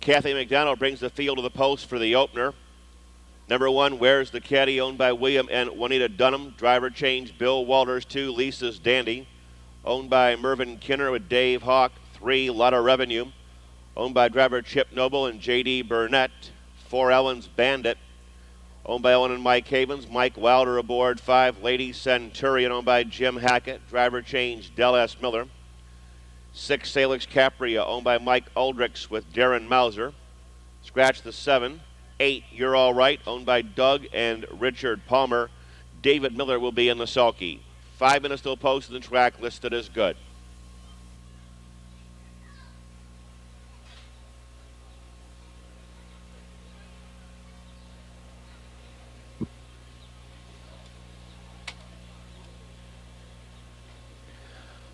Kathy McDonald brings the field to the post for the opener. Number 1, Where's the Caddy, owned by William and Juanita Dunham. Driver change, Bill Walters. 2, Lisa's Dandy, owned by Mervyn Kinner with Dave Hawk. 3, Lotta Revenue, owned by driver Chip Noble and J.D. Burnett. 4, Ellen's Bandit, owned by Owen and Mike Havens. Mike Wilder aboard. 5, Lady-Centurion, owned by Jim Hackett. Driver change, Del S. Miller. 6, Salix Caprea, owned by Mike Aldrich with Darren Mauser. Scratch the 7. 8, You're All Right, owned by Doug and Richard Palmer. David Miller will be in the sulky. 5 minutes till post in the track, listed as good.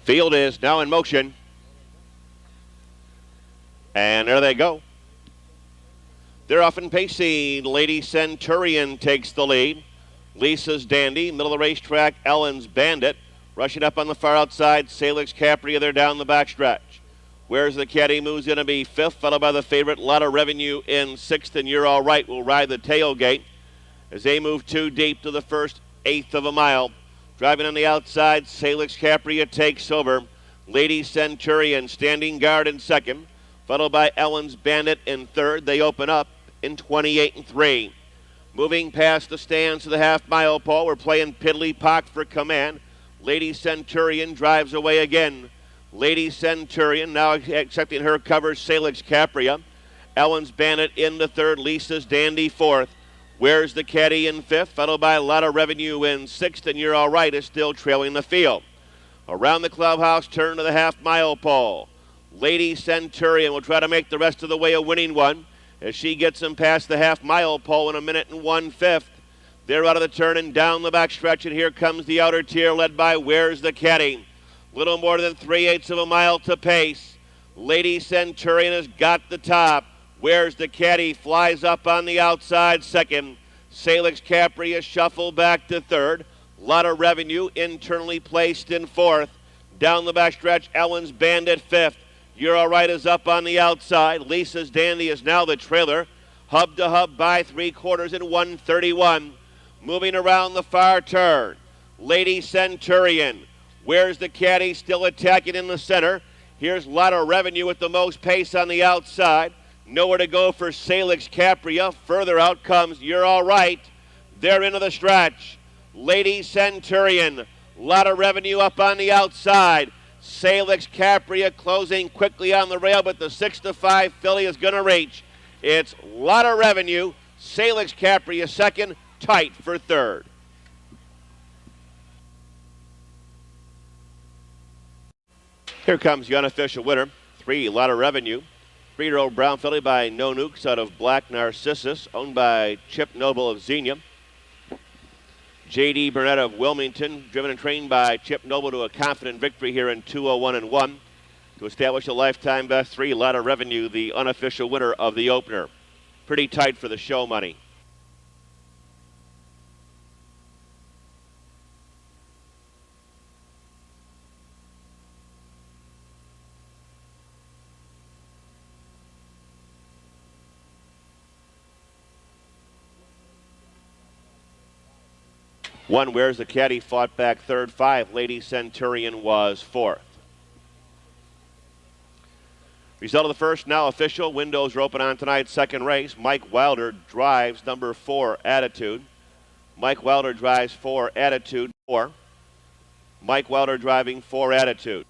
Field is now in motion. And there they go. They're off and pacing. Lady-Centurion takes the lead. Lisa's Dandy, middle of the racetrack, Ellen's Bandit. Rushing up on the far outside, Salix Caprea, they're down the backstretch. Where's the Caddy moves going to be 5th, followed by the favorite Lotta Revenue in 6th, and You're All Right will ride the tailgate as they move 2 deep to the first 1/8 of a mile. Driving on the outside, Salix Caprea takes over. Lady-Centurion standing guard in 2nd, followed by Ellen's Bandit in 3rd. They open up in 28 and 3. Moving past the stands to the half-mile pole, we're playing Piddly Pock for command. Lady-Centurion drives away again. Lady-Centurion now accepting her cover, Salix Caprea. Ellen's Bandit into 3rd, Lisa's Dandy 4th. Where's the Caddy in 5th, followed by Lotta Revenue in 6th, and You're All Right is still trailing the field. Around the clubhouse, turn to the half-mile pole. Lady-Centurion will try to make the rest of the way a winning one as she gets them past the half-mile pole in 1 minute and 1/5. They're out of the turn and down the backstretch, and here comes the outer tier led by Where's the Caddy. Little more than 3/8 of a mile to pace. Lady-Centurion has got the top. Where's the Caddy flies up on the outside 2nd. Salix Caprea shuffle back to 3rd. Lotta Revenue internally placed in 4th. Down the backstretch, Ellen's Bandit 5th. You're All Right is up on the outside. Lisa's Dandy is now the trailer. Hub to hub by 3/4 in 1:31. Moving around the far turn, Lady-Centurion. Where's the Caddy still attacking in the center? Here's Lotta Revenue with the most pace on the outside. Nowhere to go for Salix Caprea. Further out comes You're All Right. They're into the stretch. Lady-Centurion. Lotta Revenue up on the outside. Salix Caprea closing quickly on the rail, but the 6-5 filly is going to reach. It's Lotta Revenue. Salix Caprea 2nd, tight for 3rd. Here comes the unofficial winner. 3, Lotta Revenue. 3-year-old brown filly by No Nukes out of Black Narcissus, owned by Chip Noble of Xenia. J.D. Burnett of Wilmington, driven and trained by Chip Noble to a confident victory here in 2:01-1 to establish a lifetime best. 3, Lotta Revenue, the unofficial winner of the opener. Pretty tight for the show money. One, Where's the Caddy, fought back 3rd. 5, Lady-Centurion was 4th. Result of the first now official. Windows are open on tonight's 2nd race. Mike Wilder drives number 4, Attitude. Mike Wilder drives 4, Attitude, 4. Mike Wilder driving 4, Attitude.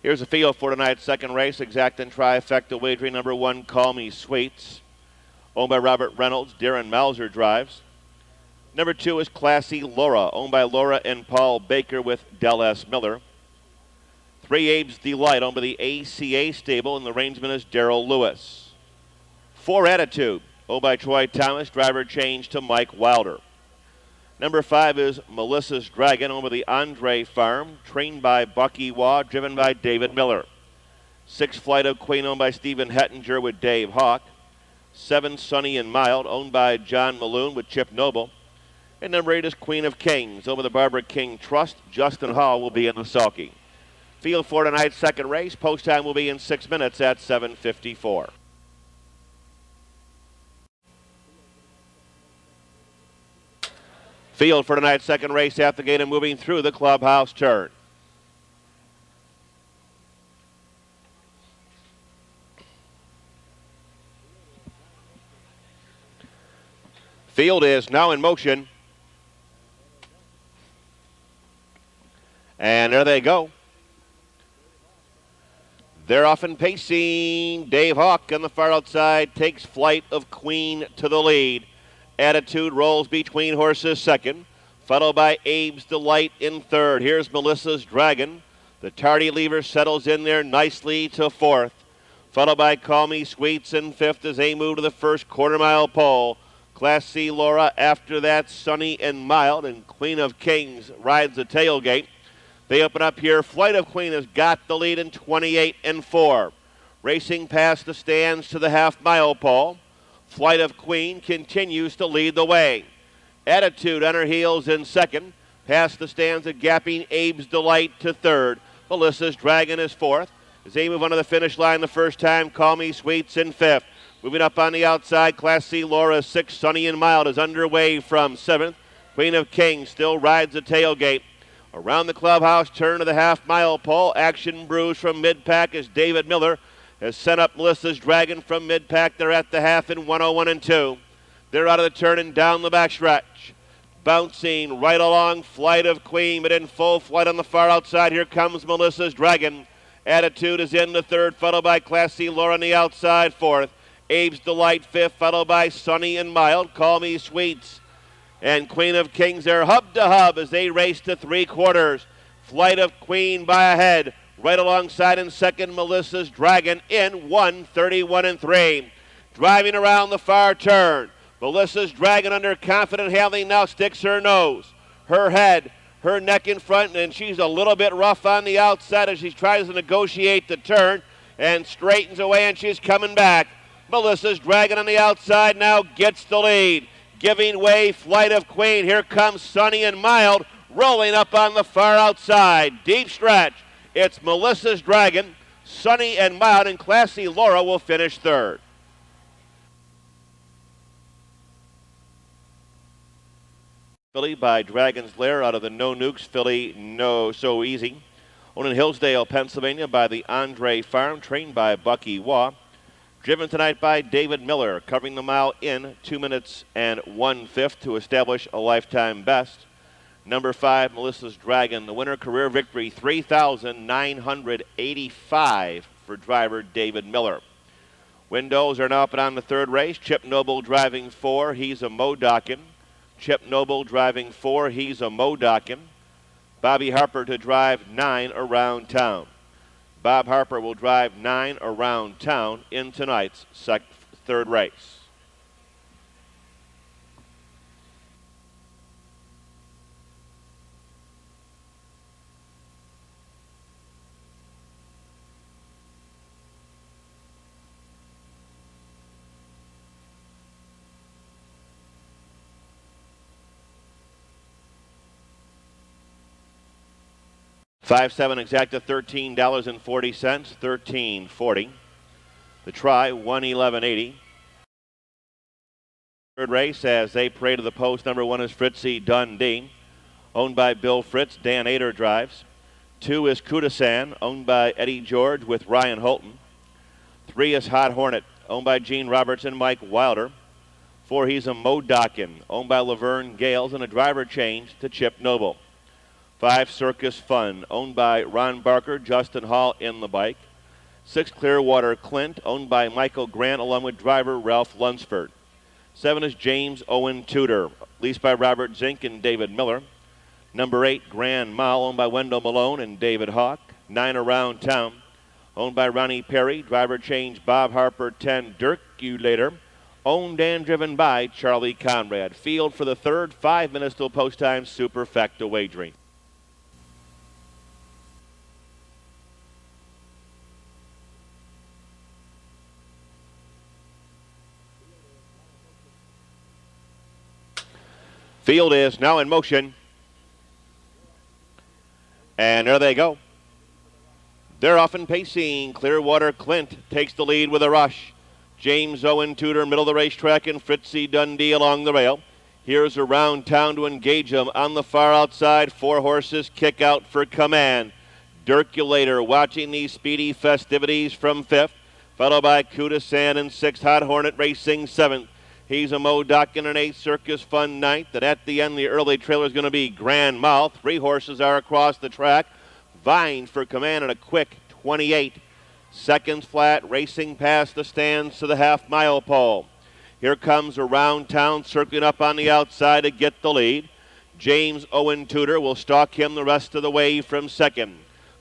Here's a field for tonight's 2nd race. Exact and trifecta wagering. Number 1, Call Me Sweets, owned by Robert Reynolds. Darren Mauser drives. Number 2 is Classy Laura, owned by Laura and Paul Baker with Del S. Miller. 3, Abe's Delight, owned by the ACA stable, and the rangeman is Darrell Lewis. 4, Attitude, owned by Troy Thomas. Driver change to Mike Wilder. Number 5 is Melissa's Dragon, owned by the Andre Farm, trained by Bucky Waugh, driven by David Miller. 6, Flight of Queen, owned by Stephen Hettinger with Dave Hawk. 7, Sunny and Mild, owned by John Malone with Chip Noble. And number 8 is Queen of Kings, owned by the Barbara King Trust. Justin Hall will be in the sulky. Field for tonight's second race. Post time will be in 6 minutes at 7:54. Field for tonight's second race at the gate and moving through the clubhouse turn. Field is now in motion. And there they go. They're off and pacing. Dave Hawk on the far outside takes flight of Queen to the lead. Attitude rolls between horses second, followed by Abe's Delight in third. Here's Melissa's Dragon. The tardy lever settles in there nicely to fourth, followed by Call Me Sweets in fifth as they move to the first quarter-mile pole. Class C Laura after that, Sunny and Mild, and Queen of Kings rides the tailgate. They open up here. Flight of Queen has got the lead in 28 and 4. Racing past the stands to the half-mile pole. Flight of Queen continues to lead the way. Attitude on her heels in second. Past the stands, a gapping Abe's Delight to third. Melissa's Dragon is fourth. As they move onto the finish line the first time, Call Me Sweets in fifth. Moving up on the outside, Class C Laura 6, Sunny and Mild is underway from seventh. Queen of Kings still rides the tailgate. Around the clubhouse turn to the half-mile pole, action brews from mid-pack as David Miller has sent up Melissa's Dragon from mid-pack. They're at the half in 101 and 2. They're out of the turn and down the back stretch. Bouncing right along, Flight of Queen, but in full flight on the far outside. Here comes Melissa's Dragon. Attitude is in the third, followed by Class C Laura on the outside, fourth. Abe's Delight fifth, followed by Sunny and Mild. Call Me Sweets and Queen of Kings are hub to hub as they race to three quarters. Flight of Queen by a head. Right alongside in second, Melissa's Dragon in 1:31 and 3. Driving around the far turn. Melissa's Dragon under confident handling now sticks her nose, her head, her neck in front, and she's a little bit rough on the outside as she tries to negotiate the turn and straightens away, and she's coming back. Melissa's Dragon on the outside now gets the lead. Giving way, Flight of Queen. Here comes Sunny and Mild rolling up on the far outside. Deep stretch. It's Melissa's Dragon, Sunny and Mild, and Class C Laura will finish third. Filly by Dragon's Lair out of the No Nukes filly No So Easy. Owned in Hillsdale, Pennsylvania by the Andre Farm, trained by Bucky Waugh. Driven tonight by David Miller, covering the mile in 2 minutes and 1/5 to establish a lifetime best. Number 5, Melissa's Dragon, the winner, career victory, 3,985 for driver David Miller. Windows are now up and on the third race. Chip Noble driving 4, he's a DOCKIN. Chip Noble driving 4, he's a DOCKIN. Bobby Harper to drive 9 around town. Bob Harper will drive 9 around town in tonight's third race. Five, 7 exacta, $13.40, $13.40. The try, $111.80. Third race as they parade to the post. Number 1 is Fritzy Dundee, owned by Bill Fritz. Dan Ader drives. 2 is KUDASAN, owned by Eddie George with Ryan Holton. 3 is Hot Hornet, owned by Gene Robertson, Mike Wilder. 4, he's a DOCKIN, owned by Laverne Gales, and a driver change to Chip Noble. 5, Circus Fun, owned by Ron Barker, Justin Hall in the bike. 6, Clearwater Clint, owned by Michael Grant, along with driver Ralph Lunsford. 7 is James Owen Tudor, leased by Robert Zink and David Miller. Number 8, Grand Mal, owned by Wendell Malone and David Hawk. 9, Around Town, owned by Ronnie Perry, driver change Bob Harper. 10, DIRKULATOR, owned and driven by Charlie Conrad. Field for the third, 5 minutes till post time, superfecta wagering. Field is now in motion. And there they go. They're off and pacing. Clearwater Clint takes the lead with a rush. James Owen Tudor, middle of the racetrack, and Fritzy Dundee along the rail. Here's Around Town to engage them. On the far outside, 4 horses kick out for command. DIRKULATOR watching these speedy festivities from 5th, followed by KUDASAN and 6th. Hot Hornet racing 7th. HEZA DOCKIN and 8th. Circus Fun 9th. And at the end, the early trailer is going to be Grand Mouth. 3 horses are across the track, vying for command at a quick 28 seconds flat, racing past the stands to the half-mile pole. Here comes Around Town, circling up on the outside to get the lead. James Owen Tudor will stalk him the rest of the way from 2nd.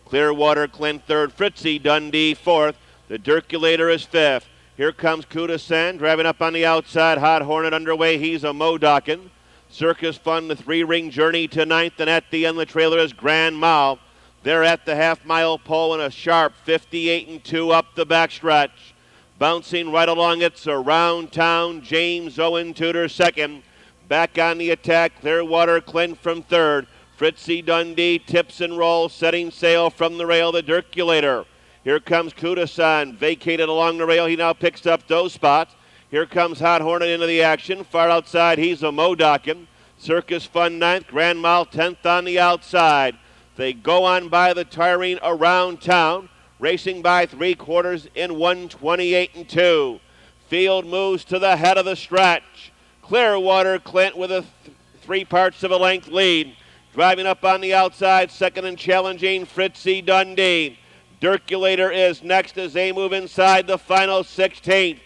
Clearwater Clint 3rd, Fritzy Dundee 4th. The DIRKULATOR is 5th. Here comes KUDASAN, driving up on the outside. Hot Hornet underway. He's a Modockin. Circus Fun, the 3-ring journey to 9th, and at the end, the trailer is Grand Mouth. They're at the half-mile pole in a sharp 58-2 up the backstretch. Bouncing right along, it's Around Town. James Owen Tudor 2nd. Back on the attack, Clearwater Clint from 3rd. Fritzy Dundee tips and rolls, setting sail from the rail, the DIRKULATOR. Here comes KUDASAN, vacated along the rail. He now picks up those spots. Here comes Hot Hornet into the action. Far outside, he's a Modockin. Circus Fun 9th, Grand Mouth 10th on the outside. They go on by the tiring Around Town, racing by 3/4 in 1:28-2. Field moves to the head of the stretch. Clearwater Clint with a 3/4 of a length lead. Driving up on the outside, 2nd and challenging, Fritzy Dundee. DIRKULATOR is next as they move inside the final 16th.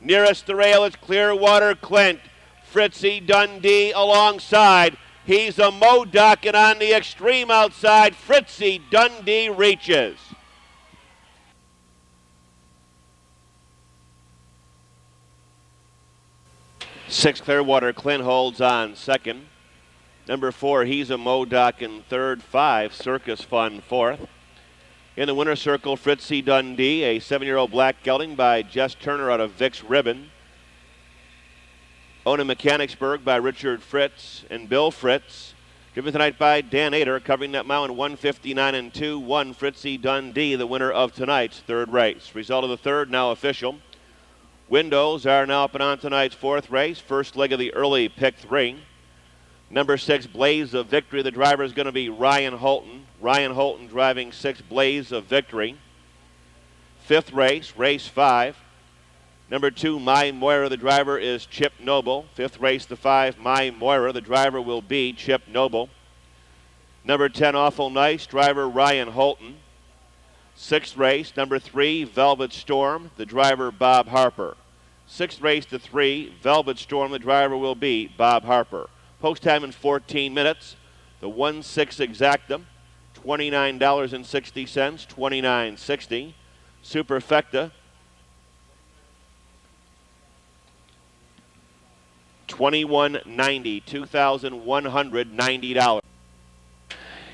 Nearest the rail is Clearwater Clint. Fritzy Dundee alongside. He's a Modockin on the extreme outside. Fritzy Dundee reaches. 6 Clearwater Clint holds on 2nd. Number 4, he's a Modockin 3rd. 5 Circus Fun 4th. In the winner's circle, Fritzy Dundee, a 7-year-old black gelding by Jess Turner out of Vic's Ribbon. Owned in Mechanicsburg by Richard Fritz and Bill Fritz. Driven tonight by Dan Ader, covering that mile in 1:59-2. 1 Fritzy Dundee, the winner of tonight's 3rd race. Result of the 3rd now official. Windows are now up and on tonight's 4th race. First leg of the early pick 3. Number 6, Blaze of Victory. The driver is going to be Ryan Holton. Ryan Holton driving 6, Blaze of Victory. 5th race, race 5. Number 2, My Moira. The driver is Chip Noble. 5th race, the 5, My Moira. The driver will be Chip Noble. Number 10, Awful Nice. Driver Ryan Holton. 6th race, number 3, Velvet Storm. The driver Bob Harper. 6th race, the 3, Velvet Storm. The driver will be Bob Harper. Post time in 14 minutes. The 1/6 exactum, $29.60, $29.60. Superfecta, $21.90, $2,190.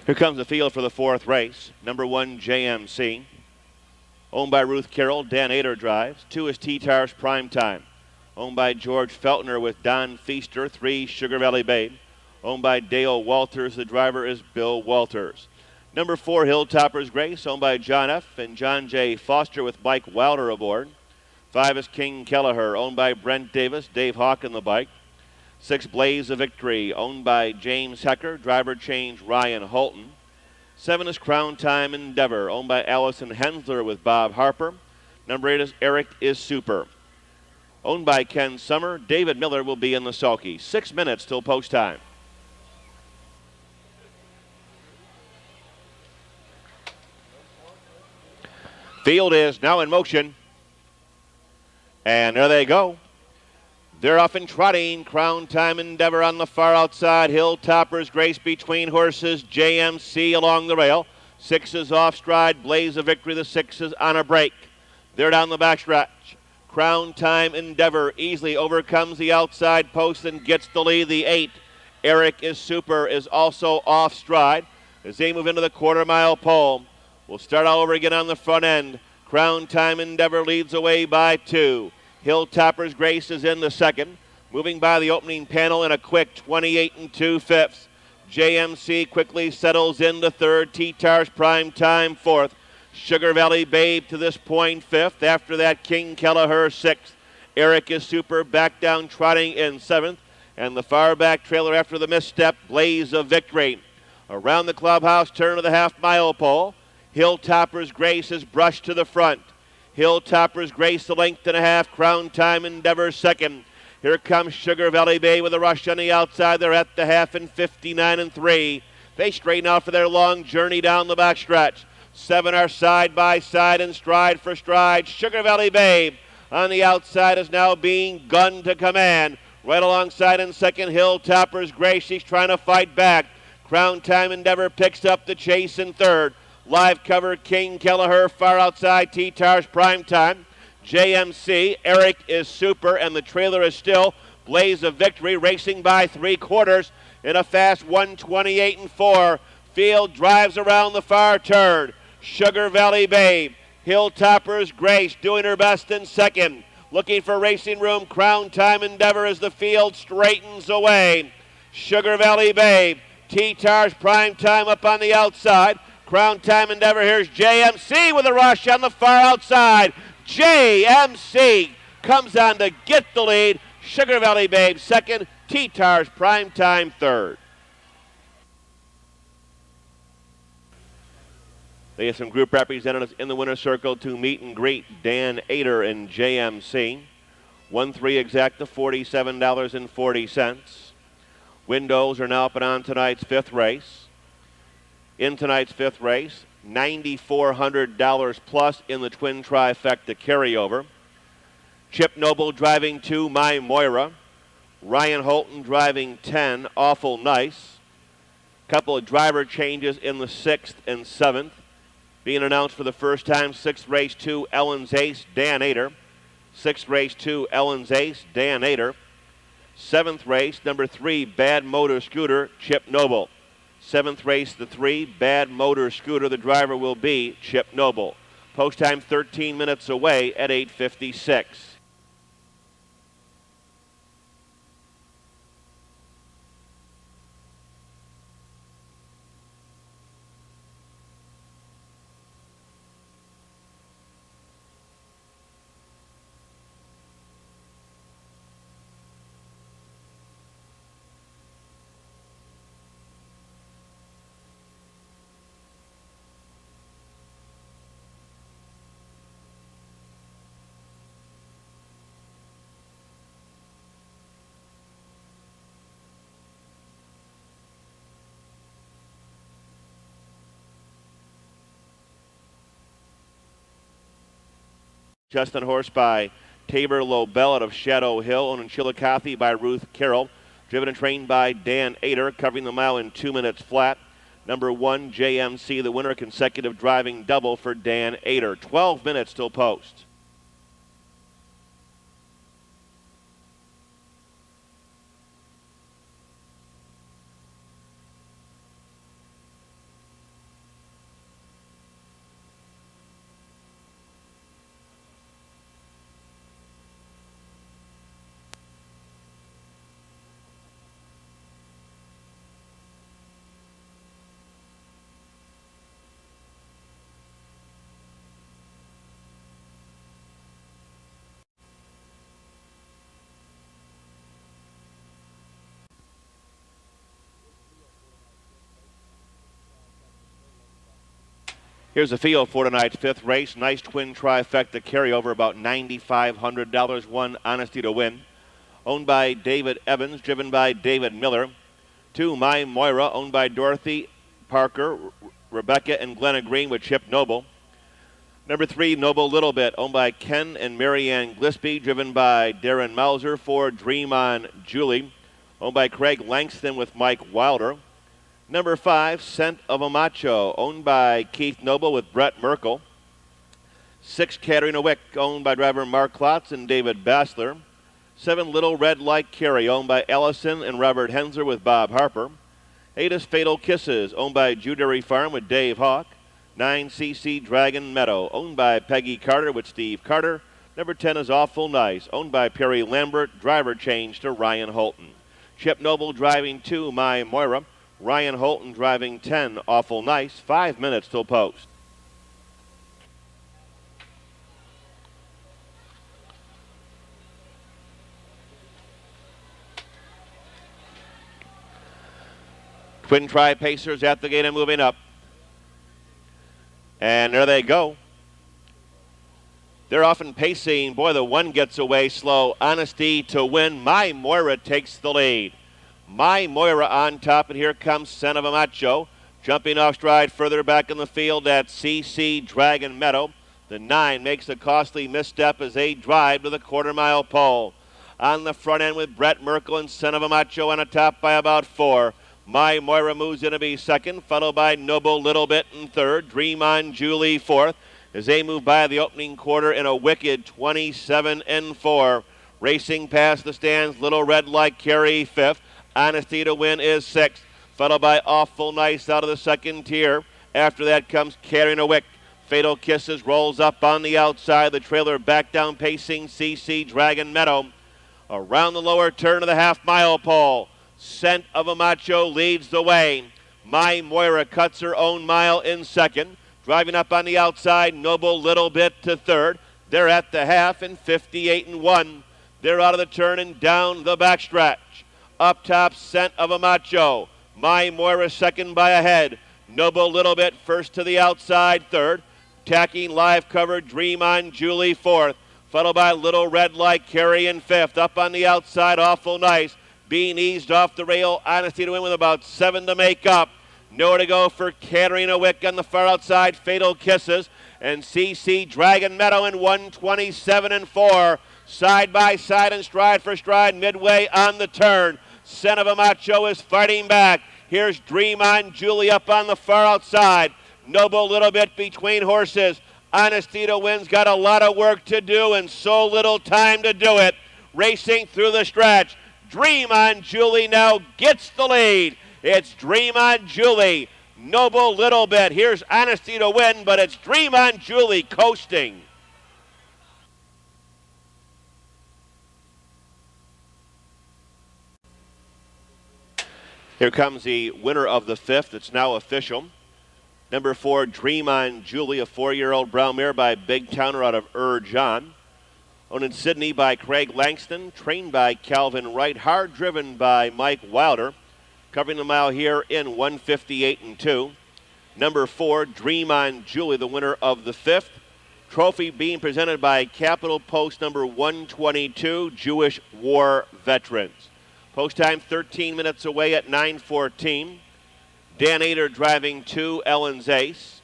Here comes the field for the 4th race. Number 1, JMC. Owned by Ruth Carroll, Dan Ader drives. 2 is T-Tars Prime Time. Owned by George Feltner with Don Feaster. 3, Sugar Valley Babe. Owned by Dale Walters. The driver is Bill Walters. Number 4, Hilltopper's Grace. Owned by John F. and John J. Foster with Mike Wilder aboard. 5 is King Kelleher. Owned by Brent Davis. Dave Hawk on the bike. 6, Blaze of Victory. Owned by James Hecker. Driver change Ryan Holton. 7 is Crown Time Endeavor. Owned by Allison Hensler with Bob Harper. Number 8 is Eric is Super. Owned by Ken Summer. David Miller will be in the sulky. 6 minutes till post time. Field is now in motion. And there they go. They're off and trotting. Crown Time Endeavor on the far outside. Hilltopper's Grace between horses. JMC along the rail. 6 is off stride. Blaze of Victory. The 6 is on a break. They're down the backstretch. Crown Time Endeavor easily overcomes the outside post and gets the lead. The 8, Eric is Super, is also off stride as they move into the quarter-mile pole. We'll start all over again on the front end. Crown Time Endeavor leads away by 2. Hilltopper's Grace is in the 2nd, moving by the opening panel in a quick 28 2/5. JMC quickly settles in the 3rd. T-Tars Prime Time 4th. Sugar Valley Babe to this point 5th. After that, King Kelleher 6th. Eric is Super back down trotting in 7th. And the far back trailer after the misstep, Blaze of Victory. Around the clubhouse, turn of the half-mile pole. Hilltopper's Grace is brushed to the front. Hilltopper's Grace, the length and a half. Crown Time Endeavor second. Here comes Sugar Valley Bay with a rush on the outside. They're at the half in 59 3. They straighten out for their long journey down the back stretch. 7 are side by side and stride for stride. Sugar Valley Babe on the outside is now being gunned to command. Right alongside in second, Hilltopper's Grace. She's trying to fight back. Crown Time Endeavor picks up the chase in third. Live cover, King Kelleher far outside. T-Tars Prime Time. JMC, Eric is Super, and the trailer is still Blaze of Victory, racing by 3/4 in a fast 1:28 4. Field drives around the far turn. Sugar Valley Babe, Hilltopper's Grace doing her best in second. Looking for racing room, Crown Time Endeavor as the field straightens away. Sugar Valley Babe, T-Tars Prime Time up on the outside. Crown Time Endeavor, here's JMC with a rush on the far outside. JMC comes on to get the lead. Sugar Valley Babe second, T-Tars Prime Time third. They have some group representatives in the winner's circle to meet and greet. Dan Ader and JMC. 1-3 exact to $47.40. Windows are now up and on tonight's 5th race. In tonight's 5th race, $9,400 plus in the twin trifecta carryover. Chip Noble driving 2, My Moira. Ryan Holton driving 10, Awful Nice. Couple of driver changes in the 6th and 7th. Being announced for the first time, 6th race 2, Ellen's Ace, Dan Ader. 6th race 2, Ellen's Ace, Dan Ader. 7th race, number 3, Bad Motor Scooter, Chip Noble. 7th race, the 3, Bad Motor Scooter. The driver will be Chip Noble. Post time 13 minutes away at 8:56. Just on horse by Tabor Lobel out of Shadow Hill, owned in Chillicothe by Ruth Carroll. Driven and trained by Dan Ader, covering the mile in 2 minutes flat. Number 1, JMC, the winner, consecutive driving double for Dan Ader. 12 minutes till post. Here's the field for tonight's 5th race. Nice twin trifecta carryover, about $9,500. 1, Honesty to Win. Owned by David Evans, driven by David Miller. 2, My Moira, owned by Dorothy Parker, Rebecca, and Glenna Green with Chip Noble. Number 3, Noble Little Bit, owned by Ken and Marianne Glisby, driven by Darren Mauser. 4, Dream On Julie, owned by Craig Langston with Mike Wilder. Number 5, Scent of a Macho, owned by Keith Noble with Brett Merkel. 6, Katarina Wick, owned by driver Mark Klotz and David Bassler. 7, Little Red Light Carry, owned by Ellison and Robert Henzer with Bob Harper. 8 is Fatal Kisses, owned by Jewdairy Farm with Dave Hawk. 9, CC Dragon Meadow, owned by Peggy Carter with Steve Carter. Number 10 is Awful Nice, owned by Perry Lambert. Driver change to Ryan Holton. Chip Noble driving 2, My Moira. Ryan Holton driving 10, Awful Nice. 5 minutes till post. Twin Tri-Pacers at the gate and moving up. And there they go. They're often pacing. Boy, the one gets away slow. Honesty to win. My Moira takes the lead. My Moira on top, and here comes Son of a Macho. Jumping off stride further back in the field at CC Dragon Meadow. The 9 makes a costly misstep as they drive to the quarter-mile pole. On the front end with Brett Merkel and Son of a Macho on a top by about 4. My Moira moves in to be second, followed by Noble Little Bit in third. Dream on Julie fourth as they move by the opening quarter in a wicked 27-4. Racing past the stands, Little Red Like Carrie fifth. Honesty to Win is sixth, followed by Awful Nice out of the second tier. After that comes Carrying a Wick. Fatal Kisses rolls up on the outside. The trailer back down pacing CC Dragon Meadow. Around the lower turn of the half-mile pole. Scent of a Macho leads the way. My Moira cuts her own mile in second. Driving up on the outside, Noble Little Bit to third. They're at the half in 58-1. They're out of the turn and down the backstretch. Up top, Scent of a Macho. My Moira second by a head. Noble Little Bit first to the outside, third. Tacking live cover, Dream on Julie fourth. Followed by Little Red Like Carrie in fifth. Up on the outside, Awful Nice. Being eased off the rail, Honesty to Win with about 7 to make up. Nowhere to go for Carrying a Wick on the far outside, Fatal Kisses. And CC Dragon Meadow in 127-4. Side by side and stride for stride, midway on the turn. Son of a Macho is fighting back. Here's Dream on Julie up on the far outside. Noble Little Bit between horses. Honesty to Win's got a lot of work to do and so little time to do it. Racing through the stretch. Dream on Julie now gets the lead. It's Dream on Julie. Noble Little Bit. Here's Honesty to Win, but it's Dream on Julie coasting. Here comes the winner of the fifth. It's now official. Number 4, Dream on Julie, a 4-year-old brown mare by Big Towner out of John. Owned in Sydney by Craig Langston, trained by Calvin Wright, hard driven by Mike Wilder. Covering the mile here in 158-2. Number 4, Dream on Julie, the winner of the fifth. Trophy being presented by Capital Post number 122, Jewish War Veterans. Post time 13 minutes away at 9:14. Dan Ader driving 2, Ellen's Ace.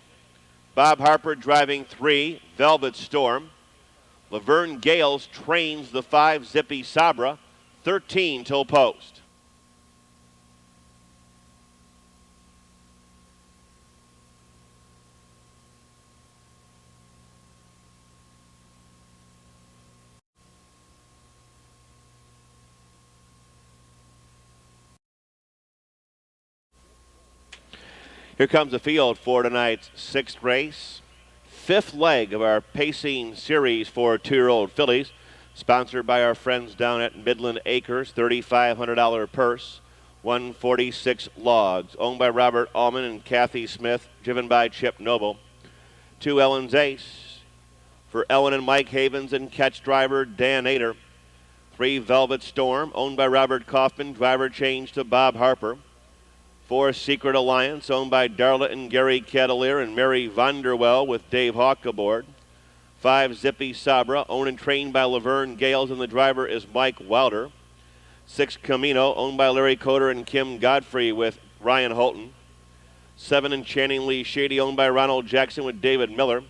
Bob Harper driving 3, Velvet Storm. Laverne Gales trains the 5, ZIPPY-SAHBRA, 13 till post. Here comes the field for tonight's 6th race. 5th leg of our pacing series for 2-year-old fillies. Sponsored by our friends down at Midland Acres. $3,500 purse. 146 logs. Owned by Robert Allman and Kathy Smith. Driven by Chip Noble. 2, Ellen's Ace. For Ellen and Mike Havens and catch driver Dan Ader. 3, Velvet Storm. Owned by Robert Kaufman. Driver changed to Bob Harper. 4, Secret Alliance, owned by Darla and Gary Cavalier and Mary Vonderwell with Dave Hawk aboard. 5, ZIPPY-SAHBRA, owned and trained by Laverne Gales, and the driver is Mike Wilder. 6, Camino, owned by Larry Coder and Kim Godfrey with Ryan Holton. 7, Enchantingly Shady, owned by Ronald Jackson with David Miller.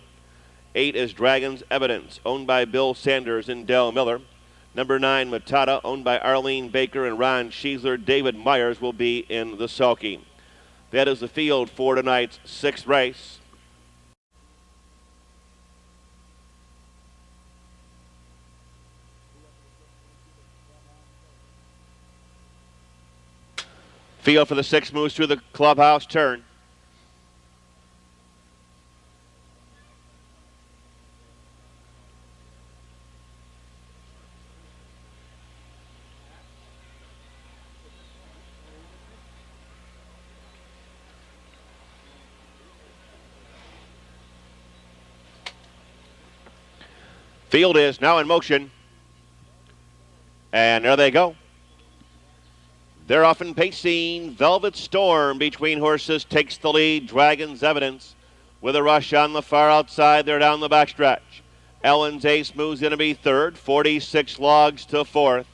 8 is Dragon's Evidence, owned by Bill Sanders and Dell Miller. Number 9, Matata, owned by Arlene Baker and Ron Schiesler. David Myers will be in the sulky. That is the field for tonight's 6th race. Field for the 6th moves through the clubhouse turn. Field is now in motion. And there they go. They're off and pacing. Velvet Storm between horses takes the lead. Dragon's Evidence with a rush on the far outside. They're down the backstretch. Ellen's Ace moves in to be third. 46 Logs to fourth.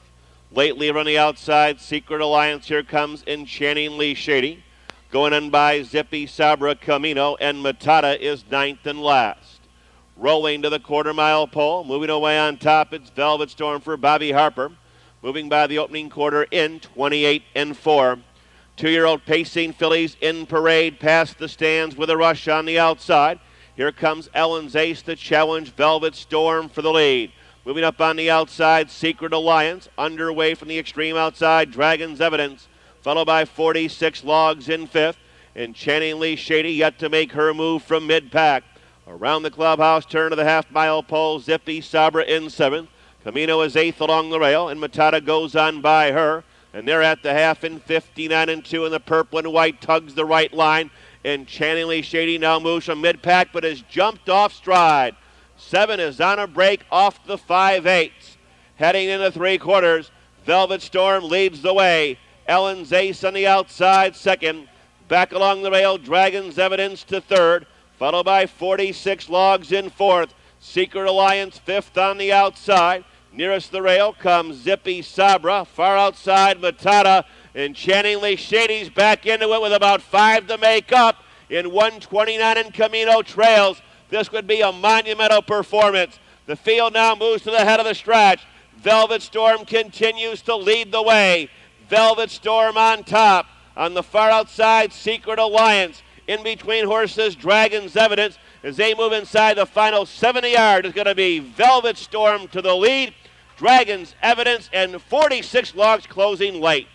Lately on the outside, Secret Alliance. Here comes Enchantingly Shady. Going in by ZIPPY-SAHBRA, Camino, and Matata is ninth and last. Rolling to the quarter-mile pole. Moving away on top, it's Velvet Storm for Bobby Harper. Moving by the opening quarter in 28 and 4. 2-year-old pacing fillies in parade past the stands with a rush on the outside. Here comes Ellen's Ace to challenge Velvet Storm for the lead. Moving up on the outside, Secret Alliance. Underway from the extreme outside, Dragon's Evidence. Followed by 46 Logs in fifth. Enchantingly Shady yet to make her move from mid-pack. Around the clubhouse turn to the half-mile pole, ZIPPY-SAHBRA in seventh. Camino is eighth along the rail, and Matata goes on by her. And they're at the half in 59 and 2, and the purple and white tugs the right line. Enchantingly Shady now moves from mid-pack, but has jumped off stride. 7 is on a break off the 5/8. Heading into three quarters, Velvet Storm leads the way. Ellen's Ace on the outside, second. Back along the rail, Dragon's Evidence to third, followed by 46 Logs in fourth. Secret Alliance fifth on the outside. Nearest the rail comes ZIPPY-SAHBRA. Far outside, Matata. Enchantingly Shady's back into it with about 5 to make up. In 129 and Camino trails. This would be a monumental performance. The field now moves to the head of the stretch. Velvet Storm continues to lead the way. Velvet Storm on top. On the far outside, Secret Alliance. In between horses, Dragon's Evidence. As they move inside the final 70 yards, it's going to be Velvet Storm to the lead. Dragon's Evidence and 46 Logs closing late.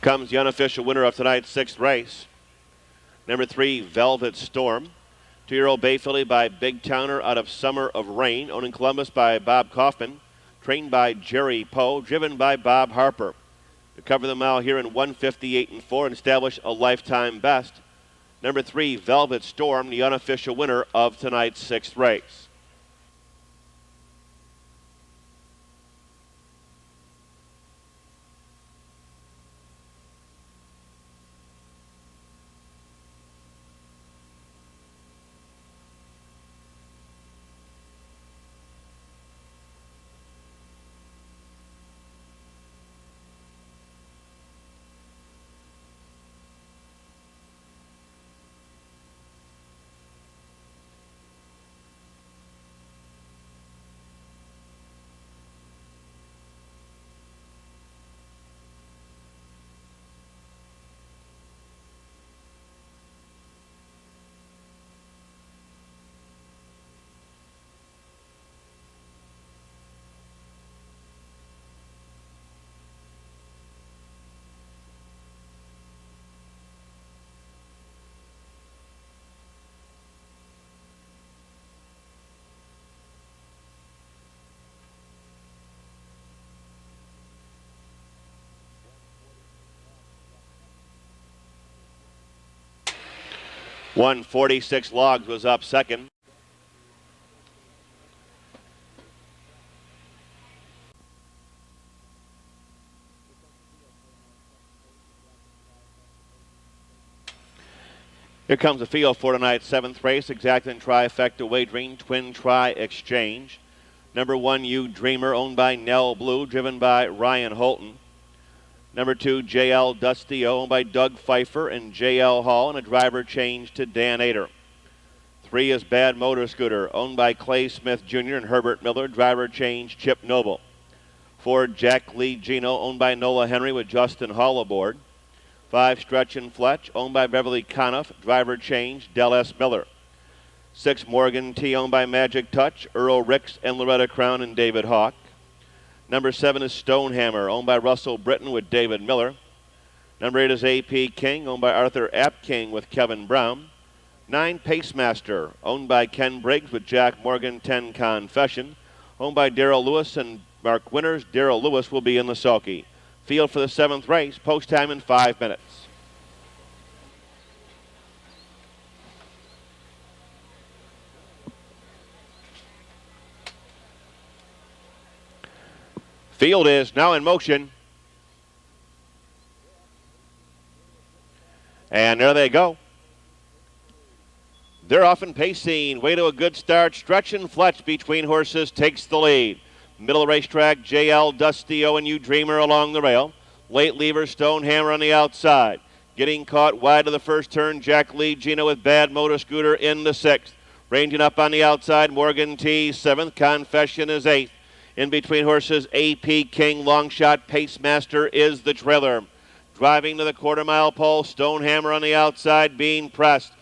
Comes the unofficial winner of tonight's sixth race. Number 3, Velvet Storm. 2-year-old bay filly by Big Towner out of Summer of Rain. Owned in Columbus by Bob Kaufman. Trained by Jerry Poe. Driven by Bob Harper. To cover the mile here in 1:58 and 4 and establish a lifetime best. Number 3, Velvet Storm, the unofficial winner of tonight's sixth race. One 46 Logs was up second. Here comes the field for tonight's seventh race. Exacting trifecta wagering, twin try exchange. Number 1, You Dreamer, owned by Nell Blue, driven by Ryan Holton. Number 2, J.L. Dusty, owned by Doug Pfeiffer and J.L. Hall, and a driver change to Dan Ader. 3 is Bad Motor Scooter, owned by Clay Smith Jr. and Herbert Miller, driver change Chip Noble. 4, JAC-LI Gino, owned by Nola Henry with Justin Hall aboard. 5, Stretch and Fletch, owned by Beverly Conniff, driver change Del S. Miller. 6, Morgan T, owned by Magic Touch, Earl Ricks and Loretta Crown and David Hawk. Number 7 is Stonehammer, owned by Russell Britton with David Miller. Number 8 is AP King, owned by Arthur Apking with Kevin Brown. 9, Pacemaster, owned by Ken Briggs with Jack Morgan. 10, Confession, owned by Darrell Lewis and Mark Winters. Darrell Lewis will be in the sulky. Field for the seventh race, post time in 5 minutes. Field is now in motion. And there they go. They're off and pacing. Way to a good start. Stretch and Fletch between horses takes the lead. Middle racetrack, JL, Dusty, OWEN, You Dreamer along the rail. Late lever, Stonehammer on the outside. Getting caught wide of the first turn, JAC-LI, Gino with Bad Motor Scooter in the sixth. Ranging up on the outside, Morgan T, seventh. Confession is eighth. In between horses, AP King, Long Shot, Pacemaster is the trailer. Driving to the quarter-mile pole, Stonehammer on the outside being pressed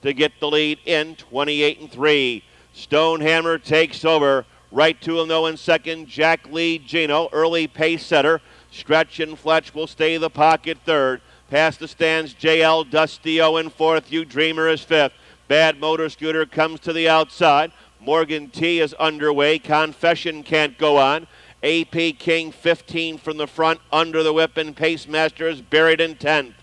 to get the lead in 28-3. Stonehammer takes over. Right to him though in second, JAC-LI, Gino, early pace setter. Stretch and Fletch will stay the pocket third. Past the stands, JL, Dusty, OWEN fourth. You Dreamer is fifth. Bad Motor Scooter comes to the outside. Morgan T is underway. Confession can't go on. AP King 15 from the front under the whip, and Pacemaster is buried in 10th.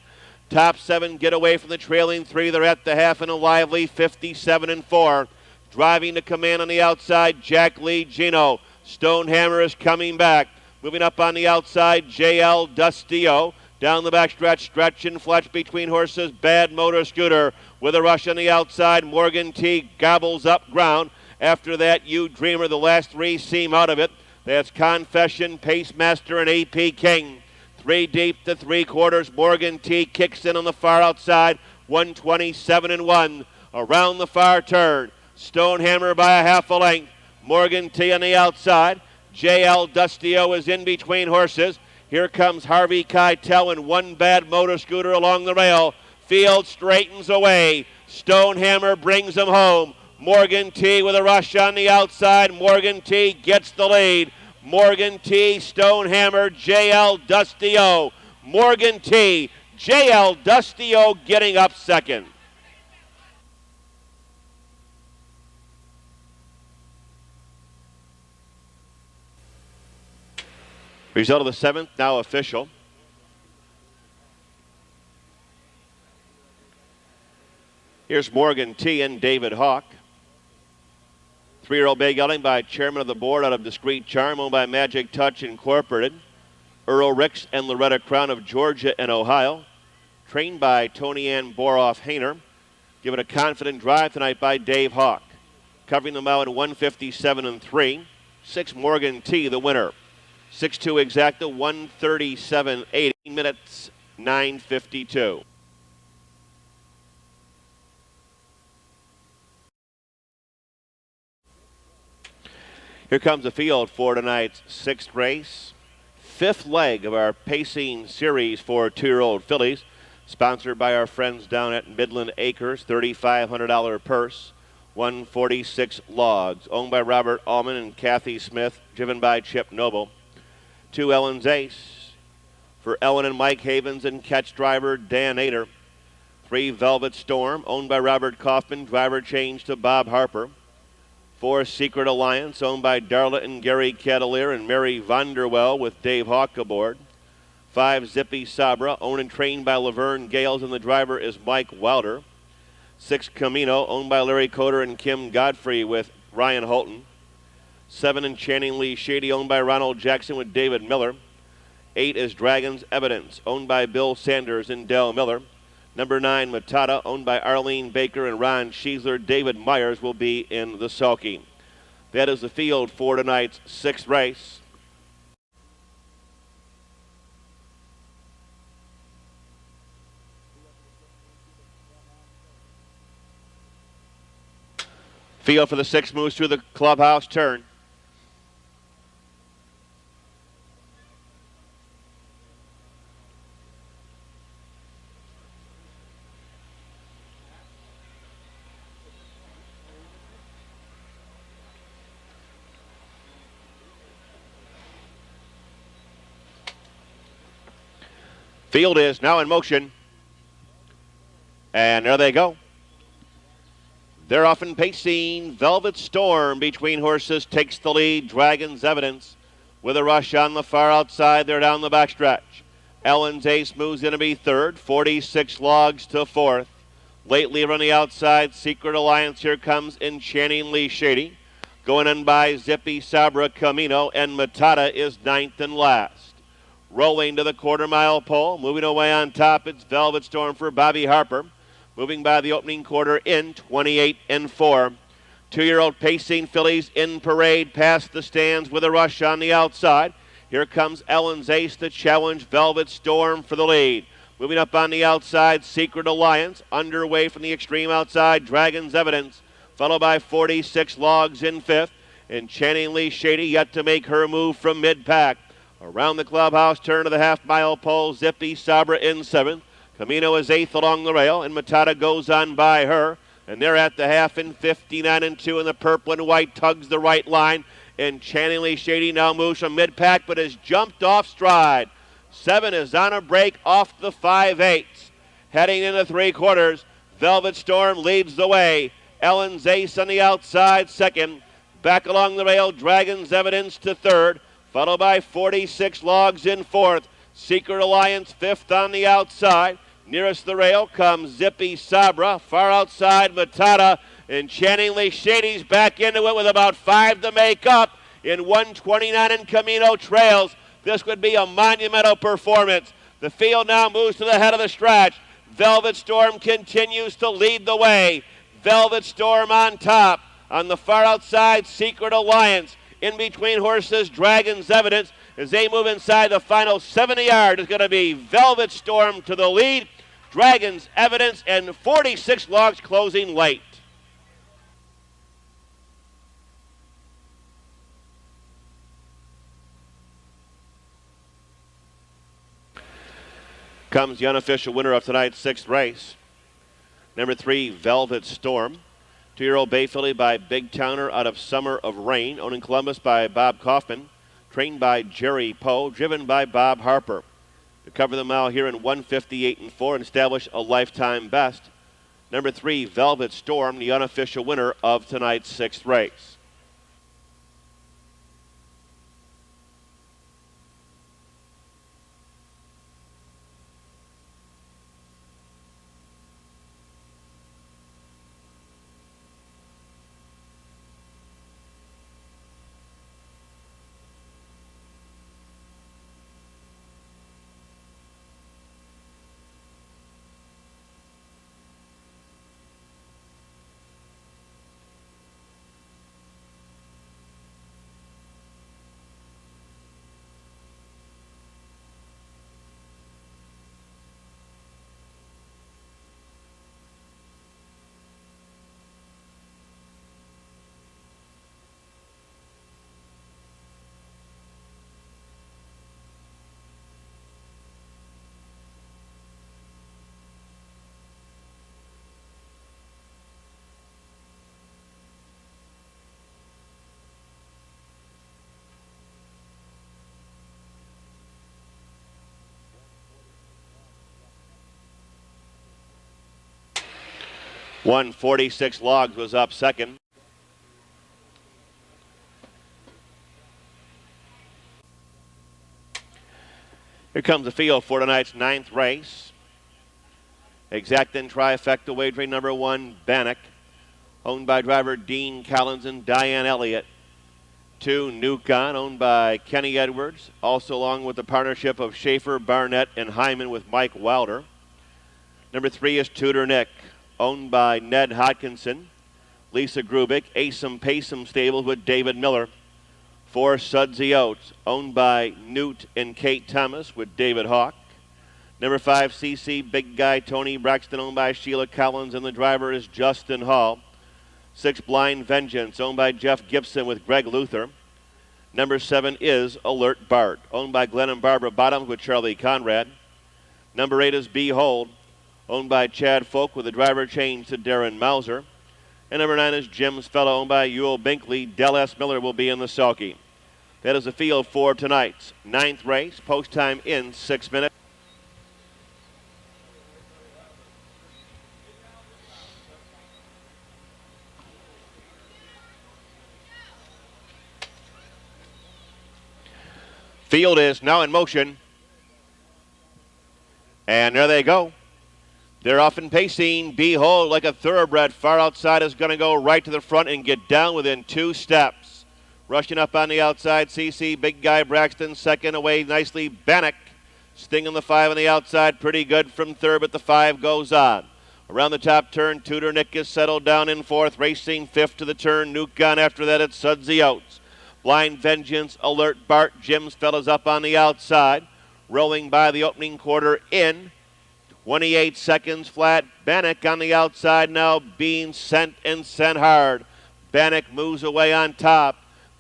Top seven get away from the trailing three. They're at the half and a lively 57-4. Driving to command on the outside, JAC-LI, Gino. Stonehammer is coming back. Moving up on the outside, JL, Dusty O. Down the backstretch, Stretch and Fletch between horses. Bad Motor Scooter with a rush on the outside. Morgan T gobbles up ground. After that, You Dreamer, the last three seem out of it. That's Confession, Pacemaster, and AP King. Three deep to three quarters. Morgan T kicks in on the far outside. 127-1. Around the far turn. Stonehammer by a half a length. Morgan T on the outside. JL Dusty O is in between horses. Here comes Harvey Keitel and One Bad Motor Scooter along the rail. Field straightens away. Stonehammer brings him home. Morgan T with a rush on the outside. Morgan T gets the lead. Morgan T, Stonehammer, JL Dusty O. Morgan T, JL Dusty O getting up second. Result of the seventh now official. Here's Morgan T and David Hawk. 3-year-old bay gelding by chairman of the board out of Discreet Charm, owned by Magic Touch Incorporated. Earl Ricks and Loretta Crown of Georgia and Ohio. Trained by Tony Ann Boroff-Hayner. Given a confident drive tonight by Dave Hawk. Covering them out at 157-3. 6 Morgan T, the winner. 6-2 exacta, 137.80 minutes, 9:52. Here comes the field for tonight's sixth race. Fifth leg of our pacing series for 2-year-old fillies. Sponsored by our friends down at Midland Acres, $3,500 purse. 146 logs. Owned by Robert Allman and Kathy Smith. Driven by Chip Noble. 2 Ellen's Ace for Ellen and Mike Havens and catch driver Dan Ader. 3 Velvet Storm, owned by Robert Kaufman, driver change to Bob Harper. 4 Secret Alliance, owned by Darla and Gary Catalier and Mary Vonderwell with Dave Hawk aboard. 5 Zippy-SAHBRA, owned and trained by Laverne Gales, and the driver is Mike Wilder. 6 Camino, owned by Larry Coder and Kim Godfrey with Ryan Holton. 7 Enchantingly Shady, owned by Ronald Jackson with David Miller. 8 is Dragon's Evidence, owned by Bill Sanders and Dell Miller. Number 9, Matata, owned by Arlene Baker and Ron Schiesler. David Myers will be in the sulky. That is the field for tonight's sixth race. Field for the sixth moves through the clubhouse turn. Field is now in motion. And there they go. They're off and pacing. Velvet Storm between horses takes the lead. Dragon's Evidence with a rush on the far outside. They're down the backstretch. Ellen's Ace moves in to be third. 46 logs to fourth. Late leader on the outside. Secret Alliance. Here comes Enchantingly Shady. Going in by ZIPPY-SAHBRA, Camino, and Matata is ninth and last. Rolling to the quarter-mile pole, moving away on top, it's Velvet Storm for Bobby Harper. Moving by the opening quarter in 28 and 4. 2-year-old pacing fillies in parade past the stands with a rush on the outside. Here comes Ellen's Ace to challenge Velvet Storm for the lead. Moving up on the outside, Secret Alliance. Underway from the extreme outside, Dragon's Evidence. Followed by 46 Logs in fifth. Enchantingly Shady yet to make her move from mid-pack. Around the clubhouse turn to the half-mile pole, ZIPPY-SAHBRA in seventh. Camino is eighth along the rail, and Matata goes on by her. And they're at the half in 59 and 2, and the purple and white tugs the right line. Enchantingly Shady now moves from mid-pack, but has jumped off stride. 7 is on a break off the 5/8. Heading into three quarters, Velvet Storm leads the way. Ellen's Ace on the outside, second. Back along the rail, Dragon's Evidence to third, followed by 46 Logs in fourth. Secret Alliance fifth on the outside. Nearest the rail comes ZIPPY-SAHBRA. Far outside, Matata. Enchantingly Shady's back into it with about 5 to make up. In 129 and Camino trails. This would be a monumental performance. The field now moves to the head of the stretch. Velvet Storm continues to lead the way. Velvet Storm on top. On the far outside, Secret Alliance. In between horses, Dragon's Evidence. As they move inside the final 70 yard, is going to be Velvet Storm to the lead. Dragon's Evidence and 46 Logs closing late. Comes the unofficial winner of tonight's sixth race. Number 3, Velvet Storm. 2-year-old bay filly by Big Towner out of Summer of Rain. Owned in Columbus by Bob Kaufman. Trained by Jerry Poe. Driven by Bob Harper. To cover the mile here in 158 and 4 and establish a lifetime best. Number 3, Velvet Storm, the unofficial winner of tonight's sixth race. One 46 Logs was up second. Here comes the field for tonight's ninth race. Exacting trifecta wagering number 1, Bannock. Owned by driver Dean Collins and Diane Elliott. 2, Nukon, owned by Kenny Edwards. Also along with the partnership of Schaefer, Barnett, and Hyman with Mike Wilder. Number 3 is Tudor Nick. Owned by Ned Hodkinson, Lisa Grubik, Asim Pasim Stables with David Miller. 4, Sudsy Oates, owned by Newt and Kate Thomas with David Hawk. Number 5, CC Big Guy Tony Braxton, owned by Sheila Collins, and the driver is Justin Hall. 6, Blind Vengeance, owned by Jeff Gibson with Greg Luther. Number 7 is Alert Bart, owned by Glenn and Barbara Bottoms with Charlie Conrad. Number 8 is Behold, owned by Chad Folk with the driver changed to Darren Mauser. And number 9 is Jim's Fellow, owned by Ewell Binkley. Del S. Miller will be in the sulky. That is the field for tonight's ninth race. Post time in 6 minutes. Field is now in motion. And there they go. They're off and pacing. Behold, like a thoroughbred, far outside is going to go right to the front and get down within 2 steps. Rushing up on the outside, CC, big guy Braxton, second away nicely, Bannock. Sting on the 5 on the outside, pretty good from third, but the 5 goes on. Around the top turn, Tudor Nick is settled down in fourth, racing fifth to the turn. Nuke on after that, it's Sudsy Oates. Blind Vengeance, Alert Bart, Jim's fellas up on the outside. Rolling by the opening quarter in 28 seconds flat. Bannock on the outside now being sent and sent hard. Bannock moves away on top.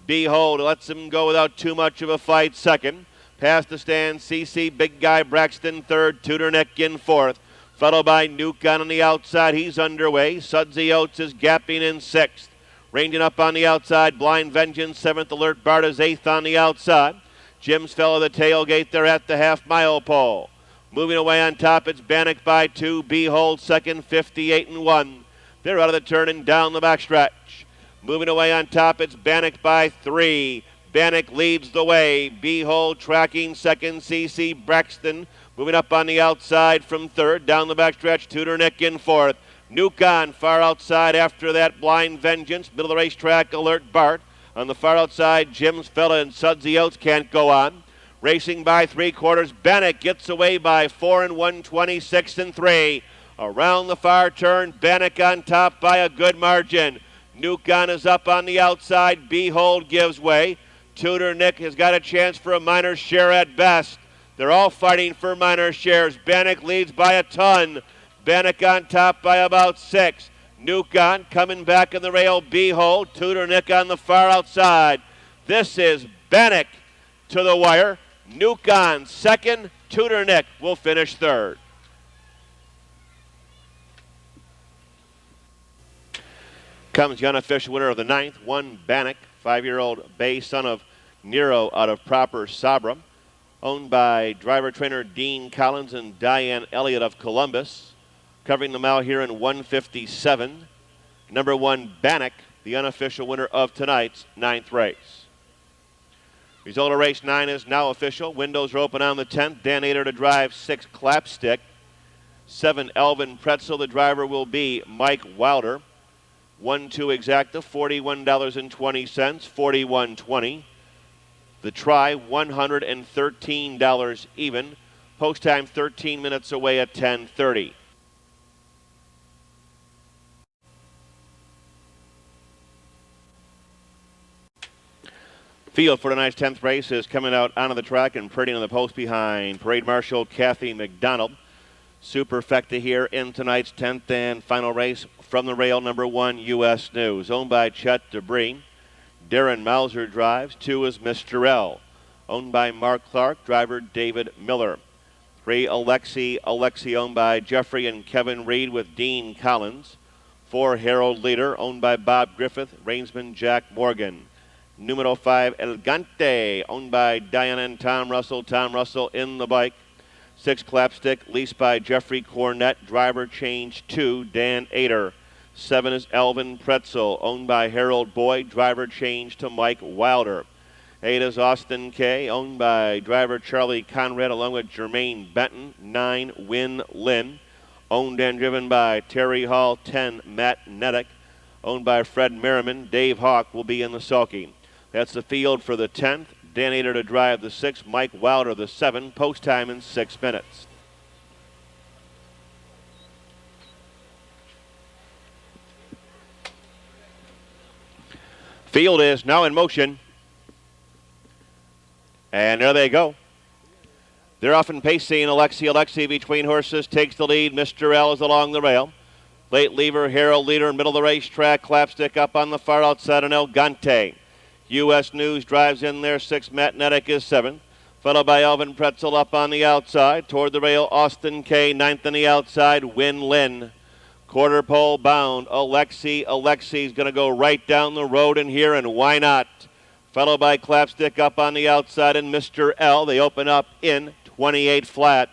Behold, lets him go without too much of a fight second. Past the stand, CC, big guy Braxton third, Tudor Nick in fourth. Followed by Nuke on the outside, he's underway. Sudsy Oates is gapping in sixth. Ranging up on the outside, Blind Vengeance, seventh. Alert Bart is eighth on the outside. Jim's fellow the tailgate, they're at the half-mile pole. Moving away on top, it's Bannock by 2. Behold second, 58-1. They're out of the turn and down the backstretch. Moving away on top, it's Bannock by 3. Bannock leads the way. Behold tracking second, CC Braxton. Moving up on the outside from third, down the backstretch, Tudor Nick in fourth. Nuke on, far outside after that, Blind Vengeance. Middle of the racetrack, Alert Bart. On the far outside, Jim's fella and Sudsy Oates can't go on. Racing by 3/4, Bannock gets away by 4 and 126 and 3. Around the far turn, Bannock on top by a good margin. Nuke on is up on the outside, Behold gives way. Tudor Nick has got a chance for a minor share at best. They're all fighting for minor shares. Bannock leads by a ton. Bannock on top by about 6. Nuke on, coming back in the rail. Behold, Tudor Nick on the far outside. This is Bannock to the wire. Nuke on second. Tudor Nick will finish third. Comes the unofficial winner of the 9th, 1 Bannock, 5-year-old bay son of Nero out of proper Sabra. Owned by driver-trainer Dean Collins and Diane Elliott of Columbus. Covering the mile here in 157. Number 1, Bannock, the unofficial winner of tonight's 9th race. Result of race 9 is now official. Windows are open on the 10th. Dan Ader to drive 6, Clapstick. 7, Elvin Pretzel. The driver will be Mike Wilder. 1-2 exacta, $41.20, $41.20. The try, $113 even. Post time 13 minutes away at 10:30. Field for tonight's 10th race is coming out onto the track and parading on the post behind Parade Marshal Kathy McDonald. Superfecta here in tonight's 10th and final race from the rail, number 1, U.S. News. Owned by Chet Debris. Darren Mauser drives. 2 is Mr. L. Owned by Mark Clark, driver David Miller. 3, Alexi owned by Jeffrey and Kevin Reed with Dean Collins. 4, Harold Leader, owned by Bob Griffith, reinsman Jack Morgan. Numero 5, El Gante, owned by Diane and Tom Russell in the bike. 6, Clapstick, leased by Jeffrey Cornett, driver change 2, Dan Ader. 7 is Elvin Pretzel, owned by Harold Boyd, driver change to Mike Wilder. 8 is Austin K, owned by driver Charlie Conrad along with Jermaine Benton. 9, Win Lynn, owned and driven by Terry Hall. 10, Matt Neddick, owned by Fred Merriman. Dave Hawk will be in the sulky. That's the field for the 10th. Dan Ader to drive the 6, Mike Wilder the 7, post time in 6 minutes. Field is now in motion. And there they go. They're off and pacing. Alexi between horses takes the lead. Mr. L is along the rail. Late lever, Harold Leader in middle of the racetrack. Clapstick up on the far outside and El Gante. U.S. News drives in there. 6, Matt Neddick is 7th. Followed by Elvin Pretzel up on the outside. Toward the rail, Austin K. 9th on the outside. Win Lynn. Quarter pole bound. Alexi's going to go right down the road in here, and why not? Followed by Clapstick up on the outside and Mr. L. They open up in 28 flat.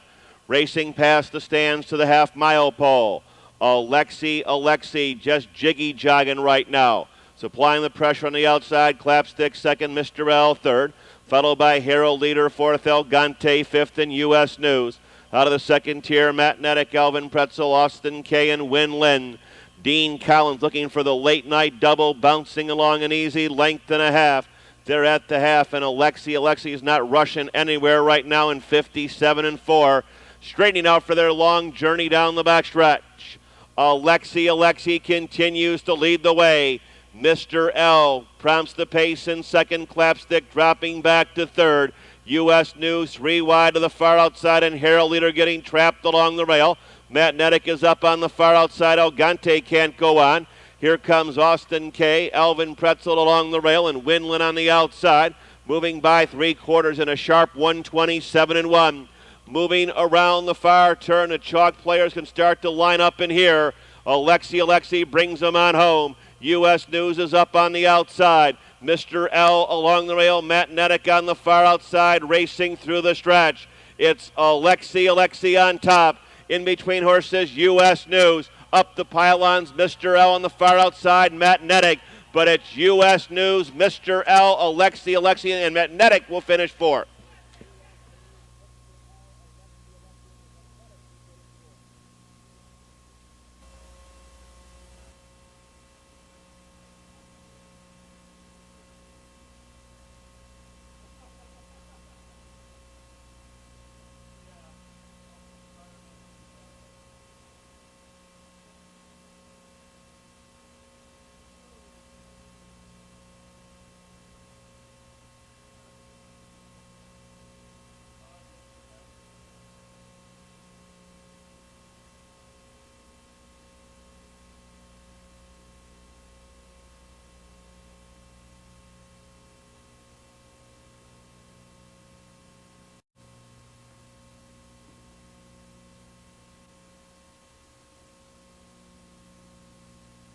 Racing past the stands to the half-mile pole. Alexi just jiggy-jogging right now. Supplying the pressure on the outside. Clapstick second, Mr. L third. Followed by Harold Leader fourth, El Gante fifth, and U.S. News. Out of the second tier, Magnetic, Alvin Pretzel, Austin K, and Win Lin. Dean Collins looking for the late night double, bouncing along an easy length and a half. They're at the half, and Alexi is not rushing anywhere right now in 57-4. Straightening out for their long journey down the backstretch. Alexi continues to lead the way. Mr. L prompts the pace in second, Clapstick dropping back to third. U.S. News 3 wide to the far outside, and Harold Leader getting trapped along the rail. Magnetic is up on the far outside. Elgante can't go on. Here comes Austin K, Alvin Pretzel along the rail, and Winland on the outside. Moving by 3/4 in a sharp 127-1. Moving around the far turn, the chalk players can start to line up in here. Alexi brings them on home. U.S. News is up on the outside. Mr. L along the rail, Magnetic on the far outside, racing through the stretch. It's Alexi on top. In between horses, U.S. News. Up the pylons, Mr. L on the far outside, Magnetic. But it's U.S. News, Mr. L, Alexi, and Magnetic will finish fourth.